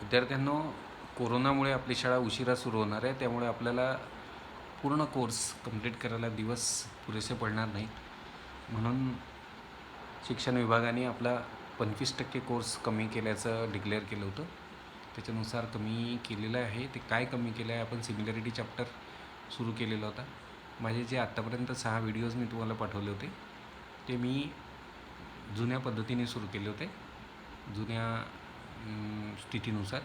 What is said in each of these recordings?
विद्यार्थ्यांनो, कोरोनामुळे आपली शाळा उशिरा सुरू होणार आहे, त्यामुळे आपल्याला पूर्ण कोर्स कंप्लीट करायला दिवस पुरेसे पडणार नाहीत. म्हणून शिक्षण विभागाने आपला 25% कोर्स कमी केल्याचं डिक्लेअर केलं होतं. त्याच्यानुसार कमी केलेलं आहे. ते काय कमी केलं आहे, आपण सिमिलॅरिटी चॅप्टर सुरू केलेला होता. माझे जे आत्तापर्यंत 6 व्हिडिओज मी तुम्हाला पाठवले होते ते मी जुन्या पद्धतीने सुरू केले होते, जुन्या स्थितीनुसार.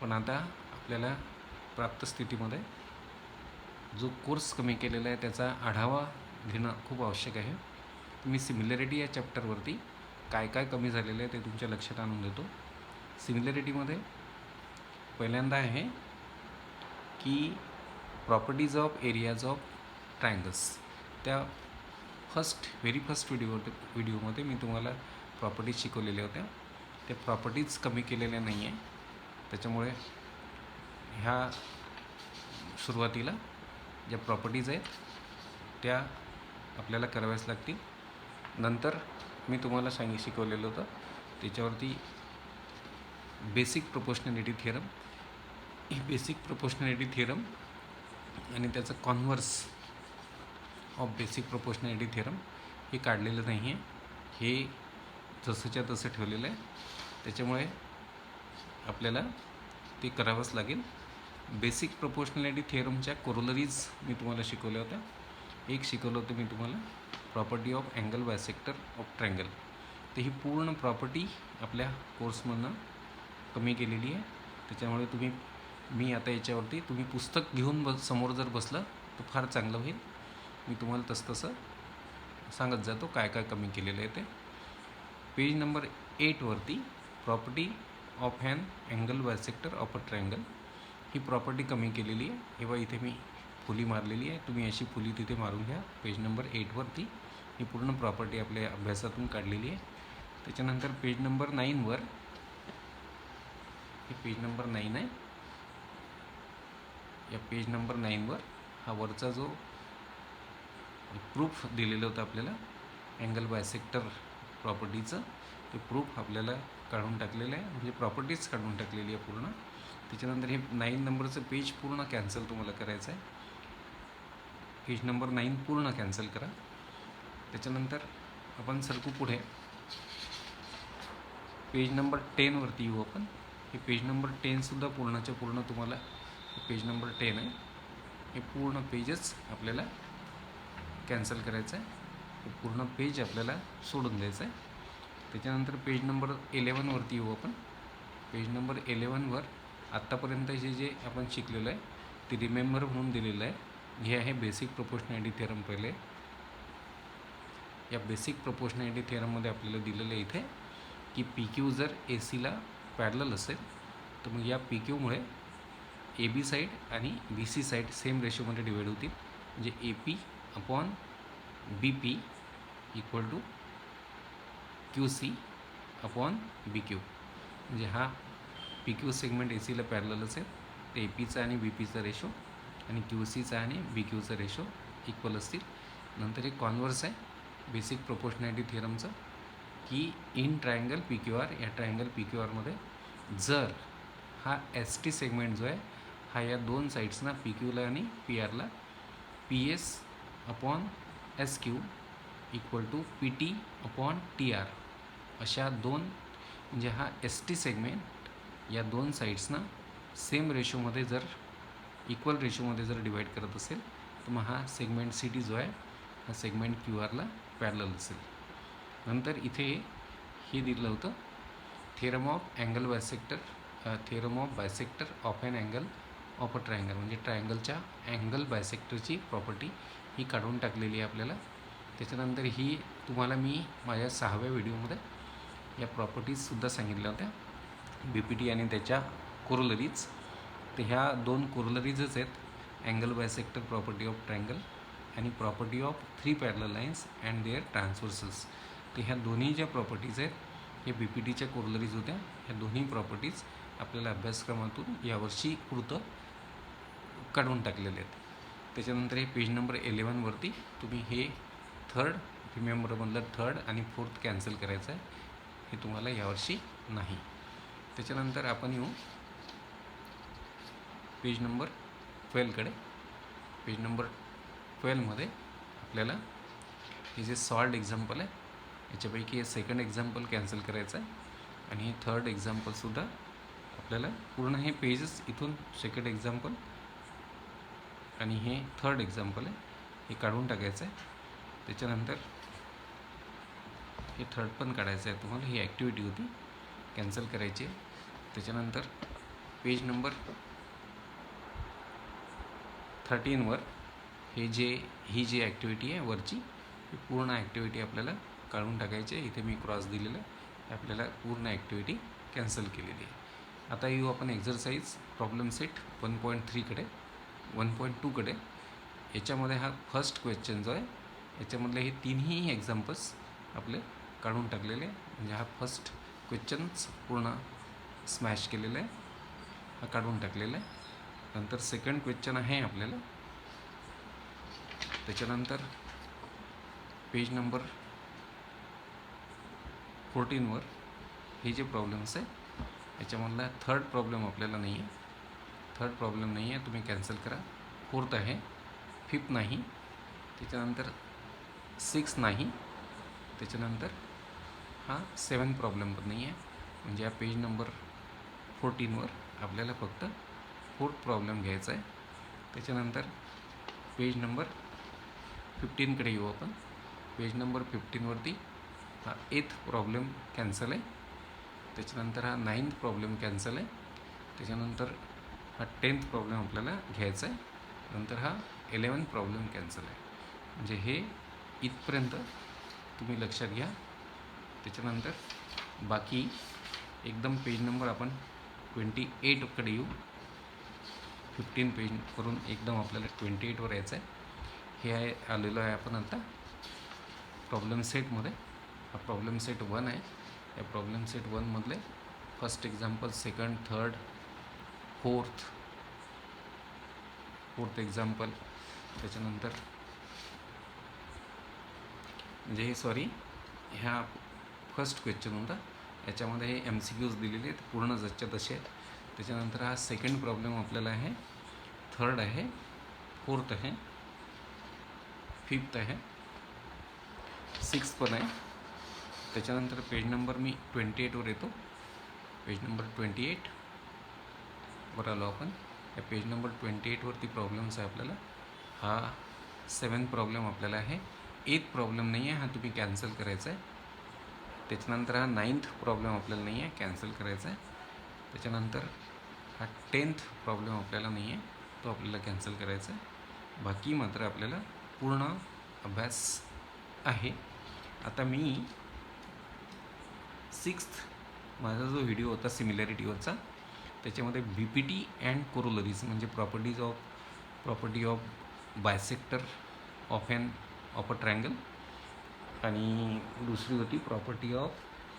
पण आता आपल्याला प्राप्त स्थितीमध्ये जो कोर्स कमी केलेला आहे त्याचा आढावा घेणं खूप आवश्यक आहे. मी सिमिलॅरिटी या चॅप्टरवरती काय काय कमी झालेलं आहे ते तुमच्या लक्षात आणून देतो. सिमिलॅरिटीमध्ये पहिल्यांदा आहे की properties of areas of triangles. त्या व्हेरी फर्स्ट व्हिडिओमध्ये मी तुम्हाला प्रॉपर्टीज शिकवलेल्या होत्या. त्या प्रॉपर्टीज कमी केलेल्या नाही आहे. त्याच्यामुळे ह्या सुरुवातीला ज्या प्रॉपर्टीज आहेत त्या आपल्याला कराव्याच लागतील. नंतर मी तुम्हाला शिकवलेलं होतं त्याच्यावरती बेसिक प्रोपोर्शनॅलिटी थिअरम. ही बेसिक प्रोपोर्शनॅलिटी थिअरम आणि त्याचं converse of basic proportionality theorem हे काढलेलं नाही आहे. हे जसंच्या तसं ठेवलेलं आहे. त्याच्यामुळे आपल्याला ते करावंच लागेल. बेसिक प्रोपोर्शनॅलिटी थिअरमच्या कोरोलरीज मी तुम्हाला शिकवल्या होत्या. एक शिकवलं होतं मी तुम्हाला property of angle bisector of triangle. तर ही पूर्ण प्रॉपर्टी आपल्या कोर्समधनं कमी केलेली आहे. त्याच्यामुळे मी आता याच्यावरती तुम्ही पुस्तक घेऊन समोर जर बसलं तर फार चांगलं होईल. मी तुम्हाला तसं सांगत जातो काय काय कमी केलेलं आहे ते. पेज नंबर 8वरती property of an angle bisector of a triangle ही प्रॉपर्टी कमी केलेली आहे. हे बघा, इथे मी फुली मारलेली आहे. तुम्ही अशी फुली तिथे मारून घ्या. पेज नंबर 8वरती ही पूर्ण प्रॉपर्टी आपल्या अभ्यासातून काढलेली आहे. त्याच्यानंतर पेज नंबर 9वर, हे पेज नंबर 9 आहे. या पेज नंबर 9वर हा वरचा जो प्रूफ दिलेलं होतं आपल्याला अँगल बायसेक्टर प्रॉपर्टीचं, ते प्रूफ आपल्याला काढून टाकलेलं आहे. म्हणजे प्रॉपर्टीज काढून टाकलेली आहे पूर्ण. त्याच्यानंतर हे 9 नंबरचं पेज पूर्ण कॅन्सल तुम्हाला करायचं आहे. पेज नंबर 9 पूर्ण कॅन्सल करा. त्याच्यानंतर आपण सरकू पुढे. पेज नंबर 10वरती येऊ आपण. हे पेज नंबर 10सुद्धा पूर्णच्या पूर्ण तुम्हाला, पेज नंबर 10 आहे, हे पूर्ण पेजच आपल्याला कॅन्सल करायचं आहे. हे पूर्ण पेज आपल्याला सोडून द्यायचं आहे. त्याच्यानंतर पेज नंबर 11वरती येऊ आपण. पेज नंबर 11वर आत्तापर्यंत जे आपण शिकलेलं आहे ते रिमेंबर म्हणून दिलेलं आहे. हे आहे बेसिक प्रोपोर्शनॅलिटी थिअरम. पहिले या बेसिक प्रोपोर्शनॅलिटी थिअरममध्ये आपल्याला दिलेलं आहे इथे की पी क्यू जर ए सीला पॅरलल असेल तर मग या पी क्यूमुळे ए बी साईड आणि बी सी साईड सेम रेशोमध्ये डिवाईड होतील. म्हणजे A P upon B P equal to Q C upon B Q. म्हणजे हा पी क्यू सेगमेंट ए सीला पॅरलल असेल तर ए पीचा आणि बी पीचा रेशो आणि क्यू सीचा आणि बी क्यूचा रेशो इक्वल असतील. नंतर एक कॉन्व्हर्स आहे बेसिक प्रोपोर्शनॅलिटी थिअरमचं की in triangle P Q R, या ट्रायंगल पी क्यू आरमध्ये जर हा एस टी सेगमेंट जो आहे हा या दोन साईड्सना पी क्यूला आणि पी आरला P S upon S Q equal to P T upon T R अशा दोन, म्हणजे हा एस टी सेगमेंट या दोन साईड्सना सेम रेशोमध्ये जर इक्वल रेशोमध्ये जर डिवाईड करत असेल तर मग हा सेगमेंट सी टी जो आहे हा सेगमेंट क्यू आरला पॅरलल असेल. नंतर इथे हे दिलं होतं theorem of angle bisector, theorem of bisector of an angle of a triangle. म्हणजे ट्रायंगलच्या अँगल बायसेक्टरची प्रॉपर्टी ही काढून टाकलेली आहे आपल्याला. त्याच्यानंतर ही तुम्हाला मी माझ्या 6व्या व्हिडिओमध्ये या प्रॉपर्टीजसुद्धा सांगितल्या होत्या, बी पी टी आणि त्याच्या कोरोलरीज. तर ह्या दोन कोरोलरीजच आहेत, angle bisector property of triangle आणि property of 3 parallel lines and their transversals. तर ह्या दोन्ही ज्या प्रॉपर्टीज आहेत हे बी पी टीच्या कोरोलरीज होत्या. ह्या दोन्ही प्रॉपर्टीज आपल्याला अभ्यासक्रमातून यावर्षी पुरतं काढून टाकलेले आहेत. त्याच्यानंतर हे पेज नंबर 11वरती तुम्ही हे रिमेंबरमधलं थर्ड आणि फोर्थ कॅन्सल करायचं आहे. हे तुम्हाला यावर्षी नाही. त्याच्यानंतर आपण येऊ पेज नंबर 12कडे. पेज नंबर 12मध्ये आपल्याला हे जे सॉल्ड एक्झाम्पल आहे याच्यापैकी हे सेकंड एक्झाम्पल कॅन्सल करायचं आहे आणि हे थर्ड एक्झाम्पलसुद्धा आपल्याला पूर्ण हे पेजच इथून सेकंड एक्झाम्पल आणि हे थर्ड एक्झाम्पल आहे हे काढून टाकायचं आहे. त्याच्यानंतर हे थर्ड पण काढायचं आहे तुम्हाला. ही ॲक्टिव्हिटी होती कॅन्सल करायची आहे. त्याच्यानंतर पेज नंबर 13वर ही जी ॲक्टिव्हिटी आहे वरची ही पूर्ण ॲक्टिव्हिटी आपल्याला काढून टाकायची आहे. इथे मी क्रॉस दिलेलं आहे. आपल्याला पूर्ण ॲक्टिव्हिटी कॅन्सल केलेली आहे. आता येऊ आपण एक्झरसाइज प्रॉब्लेम सेट 1.3कडे 1.2कडे. याच्यामध्ये हा फर्स्ट क्वेश्चन जो आहे याच्यामधले हे तिन्ही एक्झाम्पल्स आपले काढून टाकलेले आहे. म्हणजे हा फर्स्ट क्वेश्चनच पूर्ण स्मॅश केलेला आहे, हा काढून टाकलेला आहे. नंतर सेकंड क्वेश्चन आहे आपल्याला. त्याच्यानंतर पेज नंबर 14वर हे जे प्रॉब्लेम्स आहे याच्यामधला थर्ड प्रॉब्लेम आपल्याला नाही आहे. थर्ड प्रॉब्लेम नाही आहे, तुम्ही कॅन्सल करा. फोर्थ आहे, फिफ्थ नाही, त्याच्यानंतर 6 नाही, त्याच्यानंतर हा 7 प्रॉब्लेम पण नाही आहे. म्हणजे या पेज नंबर 14वर आपल्याला फक्त फोर्थ प्रॉब्लेम घ्यायचा आहे. त्याच्यानंतर पेज नंबर 15कडे येऊ आपण. पेज नंबर 15वरती हा 8th प्रॉब्लेम कॅन्सल आहे. त्याच्यानंतर हा 9th प्रॉब्लेम कॅन्सल आहे. त्याच्यानंतर हा 10th प्रॉब्लेम आपल्याला घ्यायचा आहे. नंतर हा 11th प्रॉब्लेम कॅन्सल आहे. म्हणजे हे इथपर्यंत तुम्ही लक्षात घ्या. त्याच्यानंतर बाकी एकदम पेज नंबर आपण 28कडे येऊ. 15 पेजवरून एकदम आपल्याला 28वर यायचं आहे. हे आहे आलेलं आहे आपण आता प्रॉब्लेम सेटमध्ये. हा प्रॉब्लेम सेट 1 आहे. या प्रॉब्लेम सेट 1मधले first example, second, third, fourth example, त्याच्यानंतर म्हणजे हे ह्या फर्स्ट क्वेश्चन होता. याच्यामध्ये हे MCQs दिलेले आहेत पूर्ण जसच्या तसे आहेत. त्याच्यानंतर हा सेकंड प्रॉब्लेम आपल्याला आहे, थर्ड आहे, फोर्थ आहे, फिफ्थ आहे, 6 पण आहे. त्याच्यानंतर पेज नंबर मी 28वर येतो. पेज नंबर 28वर आलो आपण. या पेज नंबर 28वरती प्रॉब्लेम्स आहे आपल्याला. हा 7th प्रॉब्लेम आपल्याला आहे. 8th प्रॉब्लेम नाही आहे, हा तुम्ही कॅन्सल करायचा आहे. त्याच्यानंतर हा 9th प्रॉब्लेम आपल्याला नाही आहे, कॅन्सल करायचा आहे. त्याच्यानंतर हा 10th प्रॉब्लेम आपल्याला नाही आहे, तो आपल्याला कॅन्सल करायचा आहे. बाकी मात्र आपल्याला पूर्ण अभ्यास आहे. आता मी 6th माझा जो व्हिडिओ होता सिमिलॅरिटीवरचा त्याच्यामध्ये BPT अँड कोरोलरीज म्हणजे property of bisector of a triangle आणि दुसरी होती property of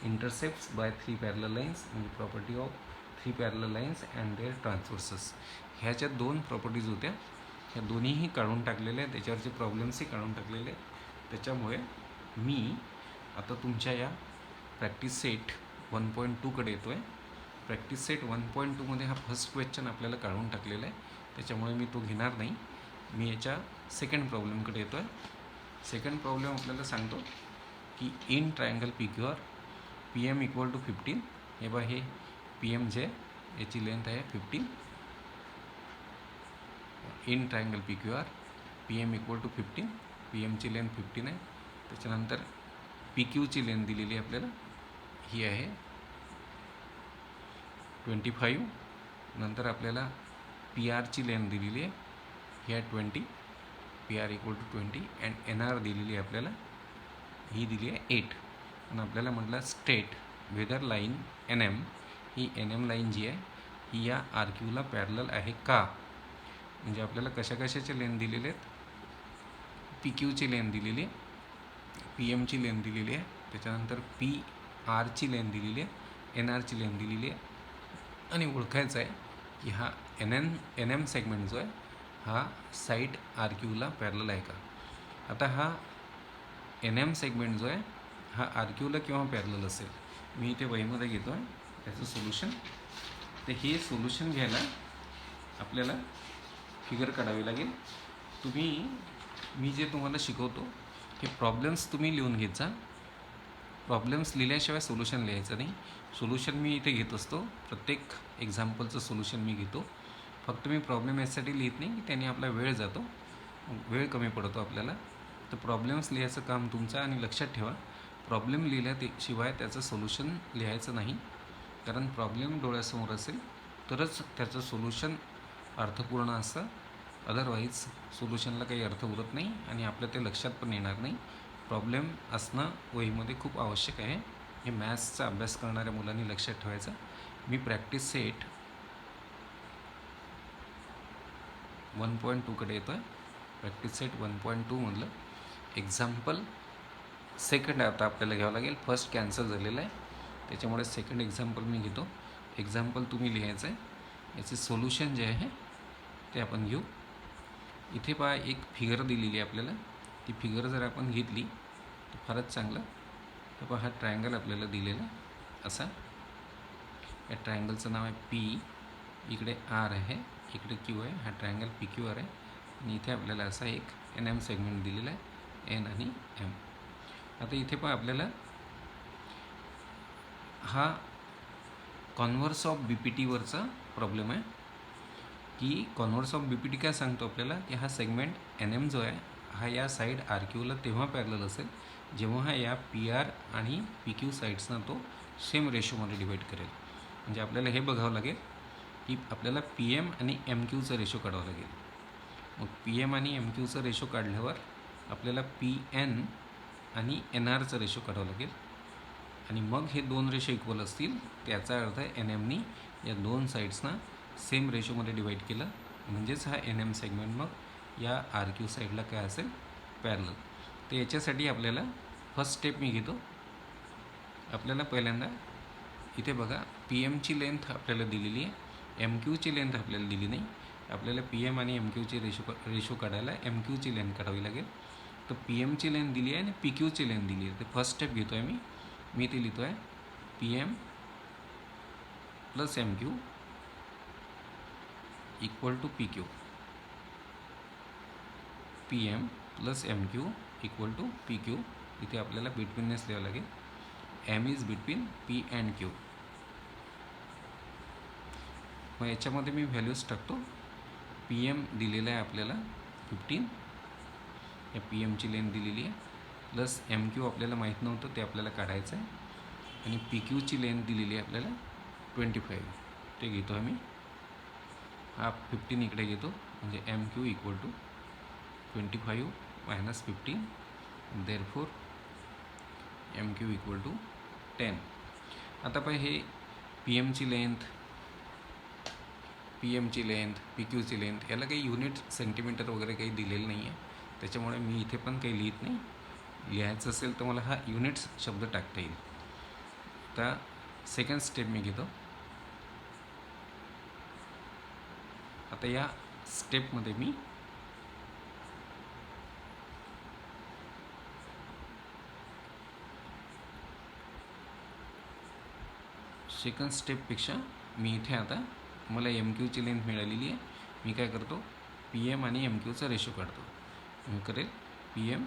intercepts by 3 parallel lines म्हणजे property of 3 parallel lines and their transverses. ह्याच्या 2 प्रॉपर्टीज होत्या. ह्या दोन्हीही काढून टाकलेल्या आहेत. त्याच्यावरचे प्रॉब्लेम्सही काढून टाकलेले आहेत. त्याच्यामुळे मी आता तुमच्या या प्रॅक्टिस सेट 1.2कडे येतो आहे. प्रॅक्टिस सेट 1.2मध्ये हा फर्स्ट क्वेश्चन आपल्याला काढून टाकलेला आहे. त्याच्यामुळे मी तो घेणार नाही. मी याच्या सेकंड प्रॉब्लेमकडे येतो आहे. सेकंड प्रॉब्लेम आपल्याला सांगतो की इन ट्रायंगल PQR PM = 15. हे बघा, हे PM जे याची लेंथ आहे 15. In triangle PQR PM = 15. PMची लेंथ 15 आहे. त्याच्यानंतर PQची लेंथ दिलेली आपल्याला ही आहे 25. नंतर आपल्याला PRची लेंथ दिलेली आहे ही आहे 20. PR = 20 अँड NR दिलेली आहे आपल्याला, ही दिली आहे 8. आणि आपल्याला म्हटलं स्टेट वेदर लाईन NM ही NM लाईन जी आहे ही या RQला पॅरलल आहे का. म्हणजे आपल्याला कशाचे लेंथ दिलेले आहेत. PQची लेंथ दिलेली आहे, PMची लेंथ दिलेली आहे, त्याच्यानंतर PRची लेंथ दिलेली आहे, NRची लेंथ दिलेली आहे. आणि ओळखायचं आहे की हा NM सेगमेंट जो आहे हा साईड RQला पॅरलल आहे का. आता हा NM सेगमेंट जो आहे हा RQला केव्हा पॅरलल असेल, मी इथे वहीमध्ये घेतो आहे. त्याचं सोल्युशन. तर हे सोल्युशन घ्यायला आपल्याला फिगर काढावी लागेल. मी जे तुम्हाला शिकवतो हे प्रॉब्लेम्स तुम्ही लिहून घेत जा. प्रॉब्लेम्स लिहिल्याशिवाय सोल्युशन लिहायचं नाही. सोल्युशन मी इथे घेत असतो, प्रत्येक एक्झाम्पलचं सोल्युशन मी घेतो. फक्त मी प्रॉब्लेम यासाठी लिहित नाही की त्याने आपला वेळ जातो, वेळ कमी पडतो आपल्याला. तर प्रॉब्लेम्स लिहायचं काम तुमचं. आणि लक्षात ठेवा, प्रॉब्लेम लिहिल्याशिवाय त्याचं सोल्युशन लिहायचं नाही. कारण प्रॉब्लेम डोळ्यासमोर असेल तरच त्याचं सोल्युशन अर्थपूर्ण असतं. अदरवाईज सोल्युशनला काही अर्थ उरत नाही आणि आपल्या ते लक्षात पण येणार नाही. प्रॉब्लेम असणं वहीमध्ये खूप आवश्यक आहे. हे मॅथ्सचा अभ्यास करणाऱ्या मुलांनी लक्षात ठेवायचं. मी प्रॅक्टिस सेट 1.2कडे येतो आहे. प्रॅक्टिस सेट 1.2मधलं एक्झाम्पल सेकंड आता आपल्याला घ्यावं लागेल. फर्स्ट कॅन्सल झालेलं आहे, त्याच्यामुळे सेकंड एक्झाम्पल मी घेतो. एक्झाम्पल तुम्ही लिहायचं आहे. याचे सोल्युशन जे आहे ते आपण घेऊ. इथे पहा, एक फिगर दिलेली आहे आपल्याला. ती फिगर जर आपण घेतली तर फारच चांगलं. तर पहा, हा ट्रायंगल आपल्याला दिलेला असा. या ट्रायंगलचं नाव आहे पी. इकडे आर आहे, इकडे क्यू आहे. हा ट्रायंगल पी क्यू आर आहे. आणि इथे आपल्याला असा एक NM सेगमेंट दिलेला आहे, N आणि M. आता इथे पहा, आपल्याला हा कॉन्व्हर्स ऑफ BPTवरचा प्रॉब्लेम आहे. की कॉन्व्हर्स ऑफ BPT काय सांगतो आपल्याला, की हा सेगमेंट NM जो आहे हा या साईड RQला तेव्हा पॅरलल असेल जेव्हा हा या PR आणि PQ साईड्सना तो सेम रेशोमध्ये डिवाईड करेल. म्हणजे आपल्याला हे बघावं लागेल की आपल्याला PM आणि MQचा रेशो काढावा लागेल. मग PM आणि MQचा रेशो काढल्यावर आपल्याला PN आणि NRचा रेशो काढावा लागेल. आणि मग हे दोन रेशो इक्वल असतील, त्याचा अर्थ NMनी या दोन साईड्सना सेम रेशोमध्ये डिवाईड केलं, म्हणजेच हा NM सेगमेंट मग या RQ साईडला काय असेल, पॅरलल. तर याच्यासाठी आपल्याला फर्स्ट स्टेप मी घेतो. आपल्याला पहिल्यांदा इथे बघा, PMची लेंथ आपल्याला दिलेली आहे, MQची लेंथ आपल्याला दिली नाही. आपल्याला PM आणि MQची रेशो काढायला MQची लेंथ काढावी लागेल. तर PMची लेंथ दिली आहे आणि PQची लेंथ दिली आहे. तर फर्स्ट स्टेप घेतो आहे मी ते लिहितो आहे PM plus MQ equal to PQ. PM plus MQ equal to PQ. इथे आपल्याला बिटवीननेस लिहावं लागेल. M is between P and Q. मग याच्यामध्ये मी व्हॅल्यूज टाकतो. PM दिलेला आहे आपल्याला 15, या PMची लेंथ दिलेली आहे, प्लस MQ आपल्याला माहीत नव्हतं, ते आपल्याला काढायचं आहे. आणि PQची लेंथ दिलेली आहे आपल्याला 25, ते घेतो आम्ही. हा 15 इकडे घेतो, म्हणजे MQ equal to 25 minus 15. Therefore MQ equal to 10. आता पाहिजे हे PMची लेंथ, PQची लेंथ याला काही युनिट सेंटीमीटर वगैरे काही दिलेलं नाही आहे, त्याच्यामुळे मी इथे पण काही लिहित नाही. लिहायचं असेल तर मला हा युनिट्स शब्द टाकता येईल. आता सेकंड स्टेप मी घेतो. आता या स्टेपमध्ये मी सेकंड स्टेपपेक्षा मी इथे आता मला MQची लेंथ मिळालेली आहे. मी काय करतो, PM आणि MQचा रेशो काढतो. मी करेल PM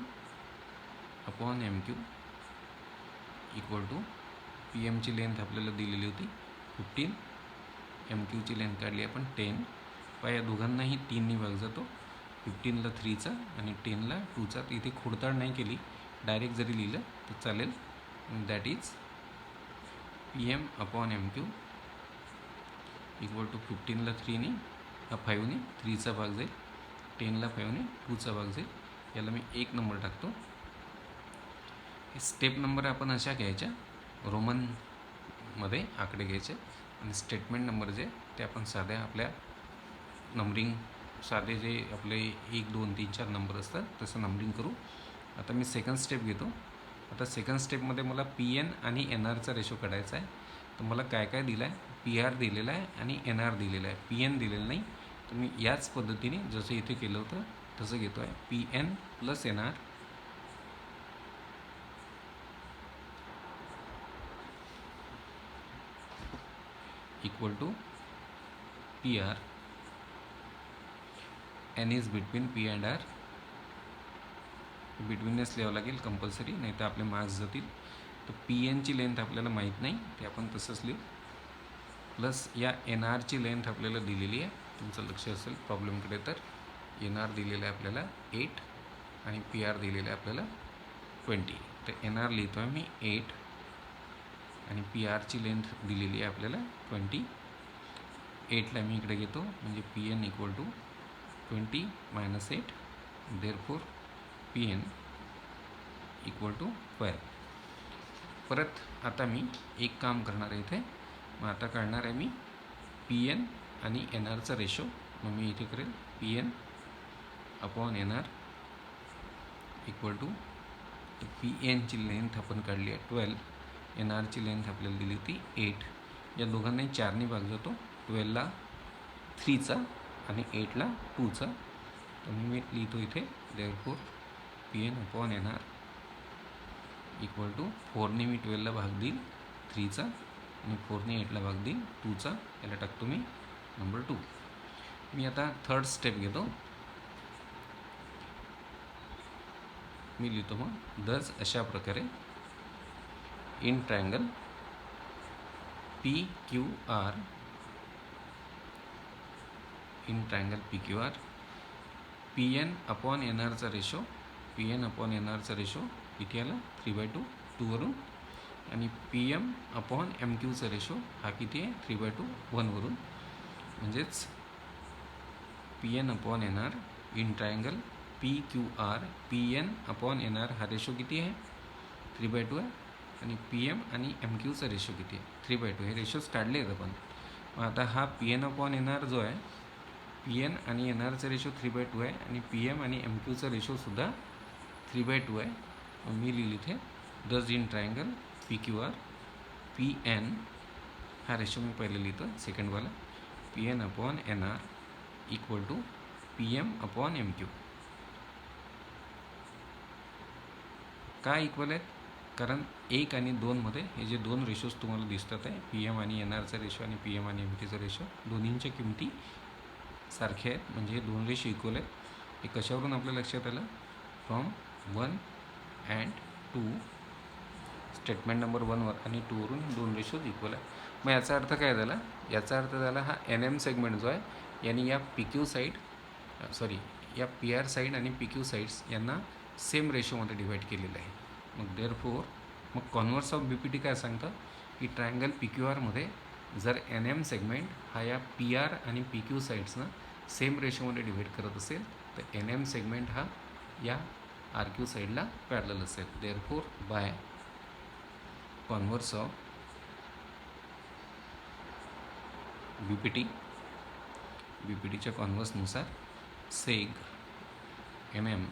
upon MQ equal to, PMची लेंथ आपल्याला दिलेली होती 15, MQची लेंथ काढली आपण 10. या दोघांनाही 3नी भाग जातो. 15ला 3चा आणि 10ला 2चा. इथे खोडताड नाही केली, डायरेक्ट जरी लिहिलं तर चालेल. That is PM upon MQ equal to 15ला 3नी 5नी 3चा भाग जाईल, 10ला 5नी 2चा भाग जाईल. याला मी 1 नंबर टाकतो. स्टेप नंबर आपण अशा घ्यायच्या, रोमनमध्ये आकडे घ्यायचे, आणि स्टेटमेंट नंबर जे ते आपण साध्या आपल्या नंबरिंग, साधे जे आपले 1, 2, 3, 4 नंबर असतात तसं नंबरिंग करू. आता मी सेकंड स्टेप घेतो. आता सेकंड स्टेपमध्ये मला PN आणि NRचा रेशो काढायचा आहे. तर मला काय काय दिलं आहे, PR दिलेला आहे आणि NR दिलेला आहे, PN दिलेलं नाही. तर मी याच पद्धतीने जसं इथे केलं होतं तसं घेतो आहे. PN plus NR equal to P R. N is between P and R. बिटवीननेच लिहावं लागेल कंपल्सरी, नाही तर आपले मार्क्स जातील. तर पी एनची लेंथ आपल्याला माहीत नाही, ते आपण तसंच लिहू. प्लस या एन आरची लेंथ आपल्याला दिलेली आहे, तुमचं लक्ष असेल प्रॉब्लेमकडे. तर एन आर दिलेलं आहे आपल्याला 8 आणि पी आर दिलेलं आहे आपल्याला 20. तर एन आर लिहितो आहे मी 8 आणि पी आरची लेंथ दिलेली आहे आपल्याला 20. 8ला मी इकडे घेतो, म्हणजे P N equal to 20 minus 8. Therefore P N equal to 12. परत आता मी एक काम करणार आहे इथे. मग आता काढणार आहे मी पी एन आणि एन आरचा रेशो. मग मी इथे करेल P N upon N R equal to, P एनची लेंथ आपण काढली आहे 12, एन आरची लेंथ आपल्याला दिली होती 8. या दोघांनाही 4ने भाग जातो. 12ला 3चा आणि 8ला 2चा. तर मी लिहितो इथे therefore P N upon N R equal to 4ने मी 12ला भाग देईल 3चा आणि 4ने 8ला भाग देईल 2चा. याला टाकतो मी नंबर 2. मी आता थर्ड स्टेप घेतो. मी लिहितो मग दस अशा प्रकारे in triangle P Q R, in triangle P Q R, P N upon N आरचा ratio, P N upon N आरचा रेशो किती आला 3/2 2वरून, आणि पी एम अपॉन एम क्यूचा रेशो हा किती आहे 3/2 1वरून. म्हणजेच P N upon N R in triangle P Q R, P N upon N R हा रेशो किती आहे 3/2 आहे, आणि पी एम आणि एम क्यूचा रेशो किती आहे 3/2. हे रेशोज काढले आहेत आपण. मग आता हा P N upon N R जो आहे, पी एन आणि एन आरचा रेशो 3/2 आहे आणि पी एम आणि एम क्यूचा रेशोसुद्धा 3/2 आहे. मग मी लिहिली इथे thus in triangle P Q R, P N हा रेशो मी पहिले लिहितो सेकंडवाला, P N upon N R equal to P M upon M Q. का इक्वल आहेत? कारण 1 आणि 2मध्ये हे जे दोन रेशोज तुम्हाला दिसतात आहे, पी एम आणि एन आरचा रेशो आणि पी एम आणि एम क्यूचा रेशो, दोन्हींच्या किमती सारख्या आहेत. म्हणजे हे दोन रेशो इक्वल आहेत. हे कशावरून आपल्या लक्षात आलं? फ्रॉम 1 अँड 2, स्टेटमेंट नंबर 1वर आणि 2वरून दोन रेशोज इक्वल आहे. मग याचा अर्थ काय झाला? याचा अर्थ झाला हा एन एम सेगमेंट जो आहे यांनी या पी क्यू साईड, या पी आर साईड आणि पी क्यू साईड्स यांना सेम रेशोमध्ये डिवाईड केलेलं आहे. मग देअरफॉर मग converse of B P T काय सांगतं की ट्रायंगल पी क्यू आरमध्ये जर एन एम सेगमेंट हा या पी आर आणि पी क्यू साईड्सनं सेम रेशोमध्ये डिवाईड करत असेल तर एन एम सेगमेंट हा या आर क्यू साईडला पॅरलल असेल. Therefore by converse of B P टीच्या कॉन्व्हर्सनुसार seg M M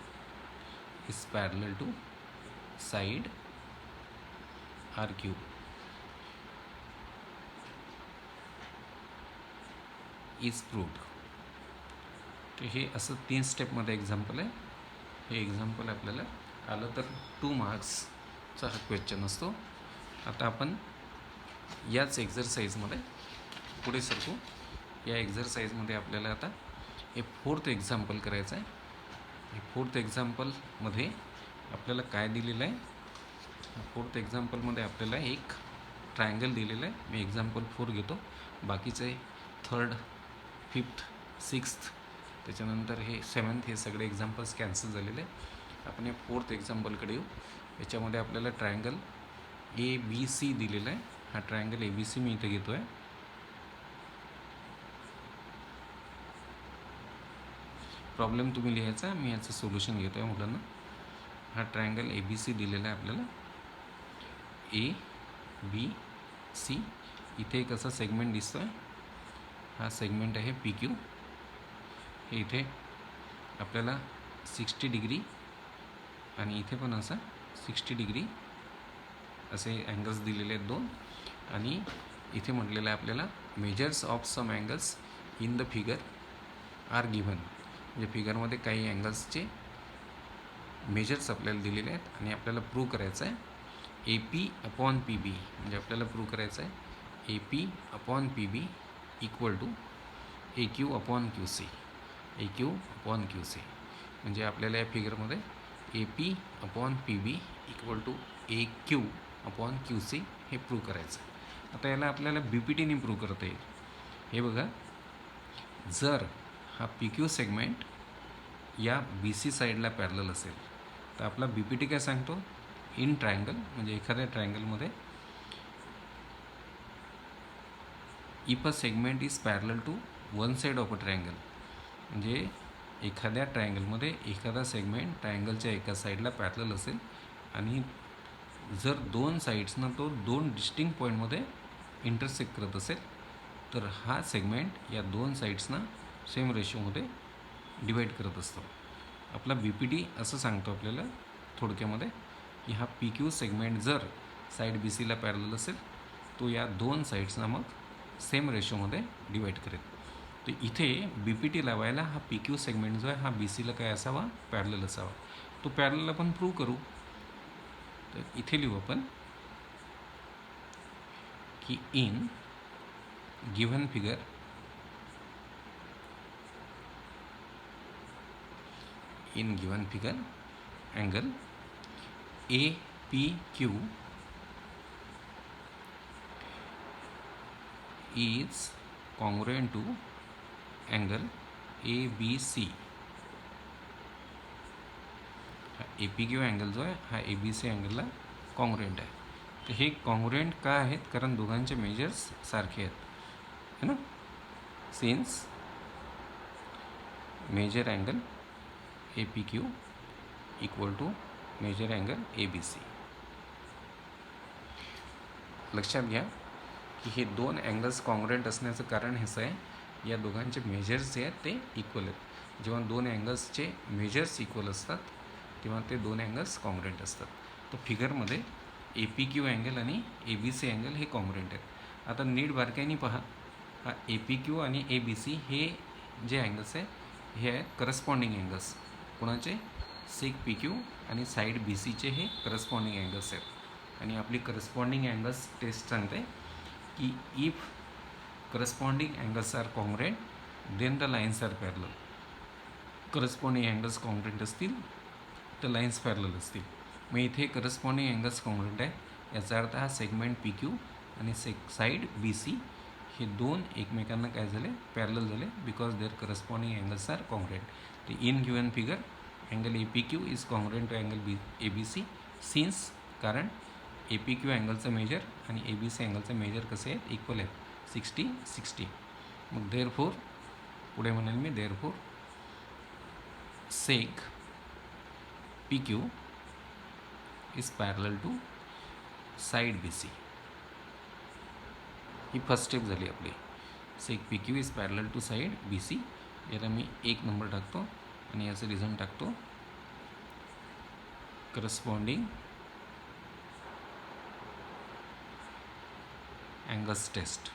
is parallel to side R Q is proved. तर हे असं 3 स्टेपमध्ये एक्झाम्पल आहे. हे एक्झाम्पल आपल्याला आलं तर 2 मार्क्सचा हा क्वेश्चन असतो. आता आपण याच एक्झरसाईजमध्ये पुढे सरकू. या एक्झरसाईजमध्ये आपल्याला आता हे 4th एक्झाम्पल करायचं आहे. हे 4th एक्झाम्पलमध्ये आपल्याला काय दिलेलं आहे? 4th एक्झाम्पलमध्ये आपल्याला एक ट्रायंगल दिलेलं आहे. मी एक्झाम्पल 4 घेतो. बाकीचे 3rd 5th 6th त्याच्यानंतर हे 7th हे सगळे एक्झाम्पल्स कॅन्सल झालेले. आपण हे 4th एक्झाम्पलकडे येऊ. याच्यामध्ये आपल्याला ट्रायंगल ए बी सी दिलेला आहे. हा ट्रायंगल ए बी सी मी इथे घेतो आहे. प्रॉब्लेम तुम्ही लिहायचा, मी याचं सोल्युशन घेतो आहे मुलांना. हा ट्रायंगल ए बी सी दिलेला आहे आपल्याला, ए बी सी. इथे एक असा सेगमेंट दिसतो आहे, हा सेगमेंट आहे पी क्यू. हे इथे आपल्याला 60 डिग्री आणि इथे पण असा 60 डिग्री असे अँगल्स दिलेले आहेत 2. आणि इथे म्हटलेलं आहे आपल्याला measures of some angles in the figure are given. म्हणजे फिगरमध्ये काही अँगल्सचे मेजर्स आपल्याला दिलेले आहेत आणि आपल्याला प्रूव्ह करायचं आहे A P upon P B. म्हणजे आपल्याला प्रूव्ह करायचं आहे A P upon P B equal to A Q upon Q C. A Q upon Q C म्हणजे आपल्याला या फिगरमध्ये A P upon P B equal to A Q upon Q C हे prove करायचं. आता याला आपल्याला बी पी टीने प्रूव्ह करता येईल. हे बघा, जर हा पी क्यू सेगमेंट या बी सी साईडला पॅरलल असेल तर आपला बी पी टी काय सांगतो, इन ट्रायंगल म्हणजे एखाद्या ट्रायंगलमध्ये if a segment is parallel to one side of a triangle म्हणजे एखाद्या ट्रायंगलमध्ये एखादा सेगमेंट ट्रायंगलच्या एका साईडला पॅरलल असेल आणि जर दोन साईड्सना तो दोन डिस्टिंक्ट पॉईंटमध्ये इंटरसेक्ट करत असेल तर हा सेगमेंट या दोन साईड्सना सेम रेशोमध्ये डिवाईड करत असतो. आपला बी पी टी असं सांगतो आपल्याला थोडक्यामध्ये की हा पी क्यू सेगमेंट जर साईड बी सीला पॅरलल असेल तो या दोन साईड्सना मग सेम रेशोमध्ये डिवाईड करेल. तर इथे बी पी टी लावायला हा पी क्यू सेगमेंट जो आहे हा बी सीला काय असावा, पॅरलल असावा. तो पॅरलल आपण प्रूव्ह करू. तर इथे लिहू आपण की in given figure angle A P Q is congruent to angle ABC. हा ए पी क्यू अँगल जो आहे हा ए बी सी अँगलला कॉन्ग्रुएंट आहे. तर हे कॉन्ग्रुएंट का आहेत, कारण दोघांचे मेजर्स सारखे आहेत है ना. Since measure angle A P Q equal to measure angle A B C. लक्षात घ्या की हे दोन अँगल्स कॉन्ग्रुएंट असण्याचं कारण हेच आहे, या दोघांचे मेजर्स जे आहेत ते इक्वल आहेत. जेव्हा दोन अँगल्सचे मेजर्स इक्वल असतात तेव्हा ते दोन अँगल्स कॉन्ग्रुएंट असतात. तर फिगरमध्ये ए पी क्यू अँगल आणि ए बी सी अँगल हे कॉन्ग्रुएंट आहेत. आता नीट बारकाईने पहा, हा ए पी क्यू आणि ए बी सी हे जे अँगल्स आहे हे आहेत करस्पॉन्डिंग अँगल्स. कोणाचे, सेक पी क्यू आणि साईड बी सीचे हे करस्पॉन्डिंग अँगल्स आहेत. आणि आपली करस्पॉन्डिंग अँगल्स टेस्ट सांगते की if corresponding angles are congruent then the lines are parallel. Corresponding angles congruent असतील तर लाईन्स पॅरलल असतील. मग इथे करस्पॉन्डिंग अँगल्स कॉन्ग्रुएंट आहे, याचा अर्थ हा सेगमेंट पी क्यू आणि साईड बी सी हे दोन एकमेकांना काय झाले, पॅरलल झाले, because their corresponding angles are congruent. तर in given figure angle A P Q is congruent to angle A B C since, कारण ए पी क्यू अँगलचं मेजर आणि ए बी सी अँगलचं मेजर कसे आहेत, इक्वल आहेत, 60-60. मग therefore पुढे म्हणेल मी, therefore seg P Q is parallel to side B C. ही फर्स्ट स्टेप झाली आपली. Seg P Q is parallel to side B C. याला मी 1 नंबर टाकतो आणि याचं रिझन टाकतो करस्पॉन्डिंग अँगल्स टेस्ट.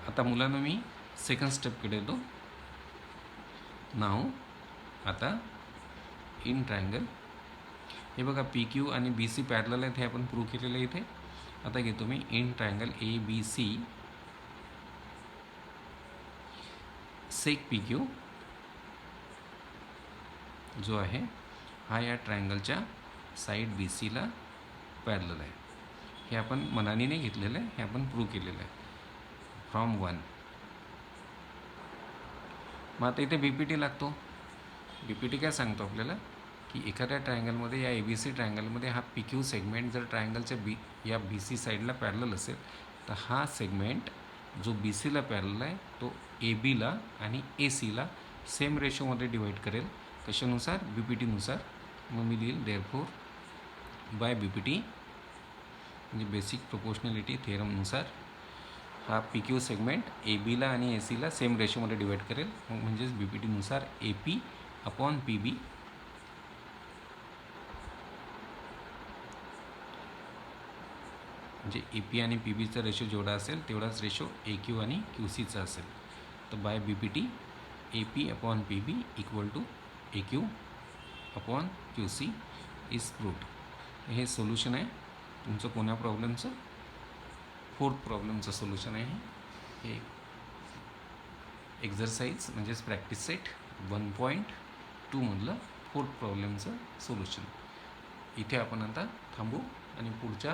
आता मुलांना मी सेकंड स्टेपकडे येतो. नाव आता इन ट्रायंगल, हे बघा पी क्यू आणि बी सी पॅरलल आहेत, हे आपण प्रूव्ह केलेलं आहे इथे. आता घेतो मी in triangle A B C seg P Q जो आहे हा या ट्रायंगलच्या साईड बी सीला पॅरलल आहे. हे आपण मनाने नाही घेतलेलं आहे, हे आपण प्रूव्ह केलेलं आहे फ्रॉम 1. मग आता इथे बी पी टी लागतो. बी पी टी काय सांगतो आपल्याला की एखाद्या ट्रायंगलमध्ये या ए बी सी ट्रायंगलमध्ये हा पी क्यू सेगमेंट जर ट्रायंगलच्या या बी सी साईडला पॅरलल असेल तर हा सेगमेंट जो बी सीला पॅरलल आहे तो ए बीला आणि ए सीला सेम रेशोमध्ये डिवाईड करेल. कशानुसार, बी पी टीनुसार. मग मी लिहिल therefore bye B P T म्हणजे बेसिक प्रोपोर्शनॅलिटी थेरमनुसार हा पी क्यू सेगमेंट ए बीला आणि ए सीला सेम रेशोमध्ये डिवाईड करेल. मग म्हणजेच बी पी टीनुसार A P upon P B म्हणजे ए पी आणि पी बीचा रेशो जेवढा असेल तेवढाच रेशो ए क्यू आणि क्यू सीचा असेल. तर by B P T A P upon P B equal to A Q upon Q C is proved. हे सोल्युशन आहे तुमचं कोण्या प्रॉब्लेमचं, 4th प्रॉब्लेमचं सोल्युशन आहे हे. एक्झरसाइज म्हणजेच प्रॅक्टिस सेट 1.2 मधलं 4th प्रॉब्लेमचं सोल्युशन. इथे आपण आता थांबू आणि पुढच्या